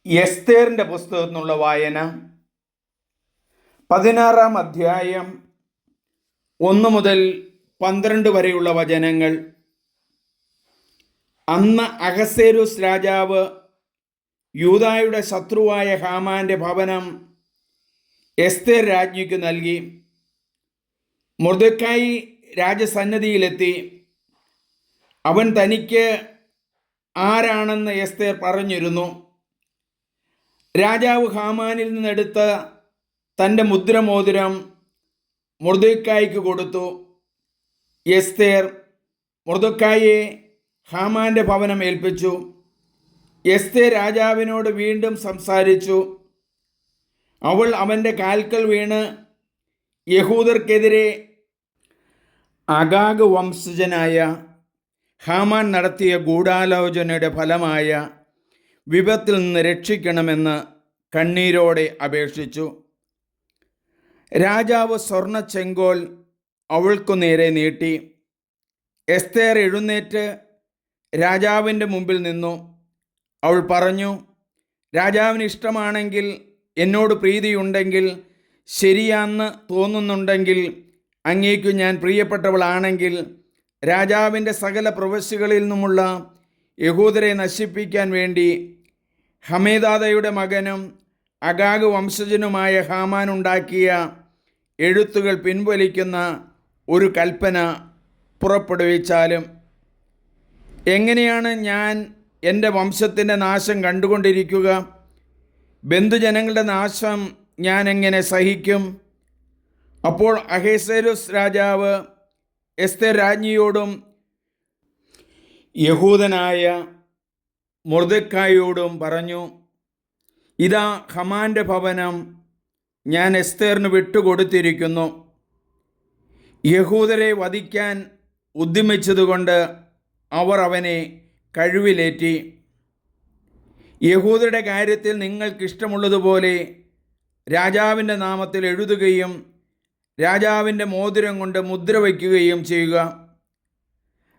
എസ്തേറിൻ്റെ പുസ്തകത്തിൽ നിന്നുള്ള വായന 16-ാം അധ്യായം 1 മുതൽ 12 വരെയുള്ള വചനങ്ങൾ. അന്ന് അഹസ്വേരോസ് രാജാവ് യൂദായുടെ ശത്രുവായ ഹാമാന്റെ ഭവനം എസ്തേർ രാജ്ഞിക്ക് നൽകി. മൊർദെഖായി രാജസന്നിധിയിലെത്തി. അവൻ തനിക്ക് ആരാണെന്ന് എസ്തേർ പറഞ്ഞിരുന്നു. രാജാവ് ഹാമാനിൽ നിന്നെടുത്ത തൻ്റെ മുദ്രമോതിരം മൊർദെഖായിക്ക് കൊടുത്തു. എസ്തേർ മൊർദെഖായിയെ ഹാമാന്റെ ഭവനം ഏൽപ്പിച്ചു. എസ്തേർ രാജാവിനോട് വീണ്ടും സംസാരിച്ചു. അവൾ അവൻ്റെ കാൽക്കൽ വീണ് യഹൂദർക്കെതിരെ അഗാഗ് വംശജനായ ഹാമാൻ നടത്തിയ ഗൂഢാലോചനയുടെ ഫലമായ വിപത്തിൽ നിന്ന് രക്ഷിക്കണമെന്ന് കണ്ണീരോടെ അപേക്ഷിച്ചു. രാജാവ് സ്വർണ്ണ ചെങ്കോൽ അവൾക്കു നേരെ നീട്ടി. എസ്തേർ എഴുന്നേറ്റ് രാജാവിൻ്റെ മുമ്പിൽ നിന്നു. അവൾ പറഞ്ഞു, രാജാവിന് ഇഷ്ടമാണെങ്കിൽ, എന്നോട് പ്രീതിയുണ്ടെങ്കിൽ, ശരിയാന്ന് തോന്നുന്നുണ്ടെങ്കിൽ, അങ്ങേക്കു ഞാൻ പ്രിയപ്പെട്ടവളാണെങ്കിൽ, രാജാവിൻ്റെ സകല പ്രവശ്യകളിൽ നിന്നുമുള്ള യഹൂദരെ നശിപ്പിക്കാൻ വേണ്ടി ഹമേദാദയുടെ മകനും അഗാഗ് വംശജനുമായ ഹാമാൻ ഉണ്ടാക്കിയ എഴുത്തുകൾ പിൻവലിക്കുന്ന ഒരു കൽപ്പന പുറപ്പെടുവിച്ചാലും. എങ്ങനെയാണ് ഞാൻ എൻ്റെ വംശത്തിൻ്റെ നാശം കണ്ടുകൊണ്ടിരിക്കുക? ബന്ധുജനങ്ങളുടെ നാശം ഞാൻ എങ്ങനെ സഹിക്കും? അപ്പോൾ അഹസ്വേരോസ് രാജാവ് എസ്തേർ രാജ്ഞിയോടും യഹൂദനായ മൊർദെഖായിയോടും പറഞ്ഞു, ഇതാ ഹാമാന്റെ ഭവനം ഞാൻ എസ്തേറിന് വിട്ടുകൊടുത്തിരിക്കുന്നു. യഹൂദരെ വധിക്കാൻ ഉദ്യമിച്ചതുകൊണ്ട് അവർ അവനെ കഴിവിലേറ്റി. യഹൂദരുടെ കാര്യത്തിൽ നിങ്ങൾക്കിഷ്ടമുള്ളതുപോലെ രാജാവിൻ്റെ നാമത്തിൽ എഴുതുകയും രാജാവിൻ്റെ മോതിരം കൊണ്ട് മുദ്ര വയ്ക്കുകയും ചെയ്യുക.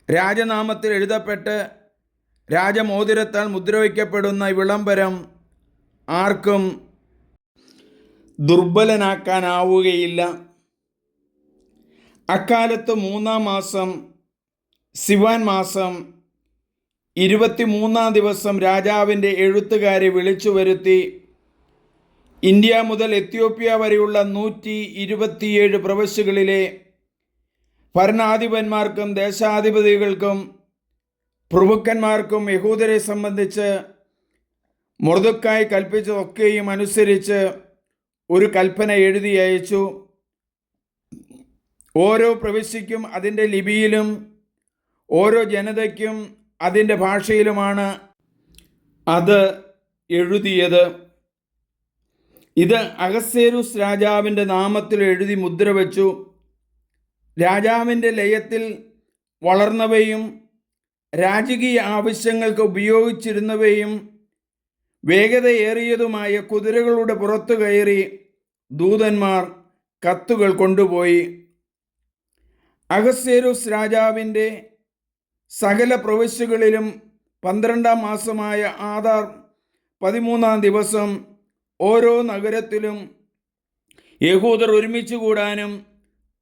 രാജനാമത്തിൽ എഴുതപ്പെട്ട് രാജമോതിരത്താൽ മുദ്രവയ്ക്കപ്പെടുന്ന വിളംബരം ആർക്കും ദുർബലനാക്കാനാവുകയില്ല. അക്കാലത്ത് 3-ാം മാസം സിവാൻ മാസം 23-ാം ദിവസം രാജാവിൻ്റെ എഴുത്തുകാരെ വിളിച്ചു വരുത്തി. ഇന്ത്യ മുതൽ എത്യോപ്യ വരെയുള്ള 127 പ്രവിശ്യകളിലെ ഭരണാധിപന്മാർക്കും ദേശാധിപതികൾക്കും പ്രഭുക്കന്മാർക്കും യഹൂദരെ സംബന്ധിച്ച് മൊർദെഖായി കൽപ്പിച്ചതൊക്കെയും അനുസരിച്ച് ഒരു കൽപ്പന എഴുതി അയച്ചു. ഓരോ പ്രവിശ്യയ്ക്കും അതിൻ്റെ ലിപിയിലും ഓരോ ജനതയ്ക്കും അതിൻ്റെ ഭാഷയിലുമാണ് അത് എഴുതിയത്. ഇത് അഹസ്വേരോസ് രാജാവിൻ്റെ നാമത്തിൽ എഴുതി മുദ്രവച്ചു. രാജാവിൻ്റെ ലയത്തിൽ വളർന്നവയും രാജകീയ ആവശ്യങ്ങൾക്ക് ഉപയോഗിച്ചിരുന്നവയും വേഗതയേറിയതുമായ കുതിരകളുടെ പുറത്തു കയറി ദൂതന്മാർ കത്തുകൾ കൊണ്ടുപോയി. അഹസ്വേരോസ് രാജാവിൻ്റെ സകല പ്രവിശ്യകളിലും 12-ാം മാസമായ ആദാർ 13-ാം ദിവസം ഓരോ നഗരത്തിലും യഹൂദർ ഒരുമിച്ച് കൂടാനും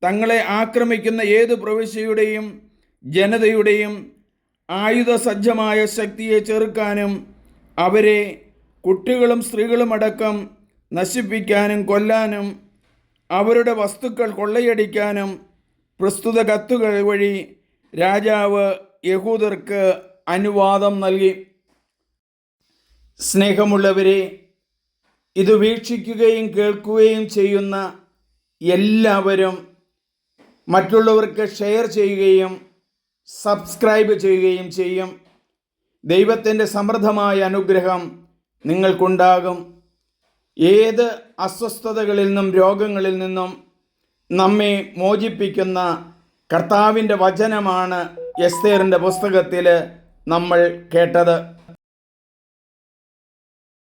തങ്ങളെ ആക്രമിക്കുന്ന ഏതു പ്രവിശ്യയുടെയും ജനതയുടെയും ആയുധസജ്ജമായ ശക്തിയെ ചെറുക്കാനും അവരെ കുട്ടികളും സ്ത്രീകളുമടക്കം നശിപ്പിക്കാനും കൊല്ലാനും അവരുടെ വസ്തുക്കൾ കൊള്ളയടിക്കാനും പ്രസ്തുത കത്തുകൾ വഴി രാജാവ് യഹൂദർക്ക് അനുവാദം നൽകി. സ്നേഹമുള്ളവരെ, ഇത് വീക്ഷിക്കുകയും കേൾക്കുകയും ചെയ്യുന്ന എല്ലാവരും മറ്റുള്ളവർക്ക് ഷെയർ ചെയ്യുകയും സബ്സ്ക്രൈബ് ചെയ്യുകയും ചെയ്യും. ദൈവത്തിൻ്റെ സമൃദ്ധമായ അനുഗ്രഹം നിങ്ങൾക്കുണ്ടാകും. ഏത് അസ്വസ്ഥതകളിൽ നിന്നും രോഗങ്ങളിൽ നിന്നും നമ്മെ മോചിപ്പിക്കുന്ന കർത്താവിൻ്റെ വചനമാണ് എസ്തേറിൻ്റെ പുസ്തകത്തിൽ നമ്മൾ കേട്ടത്.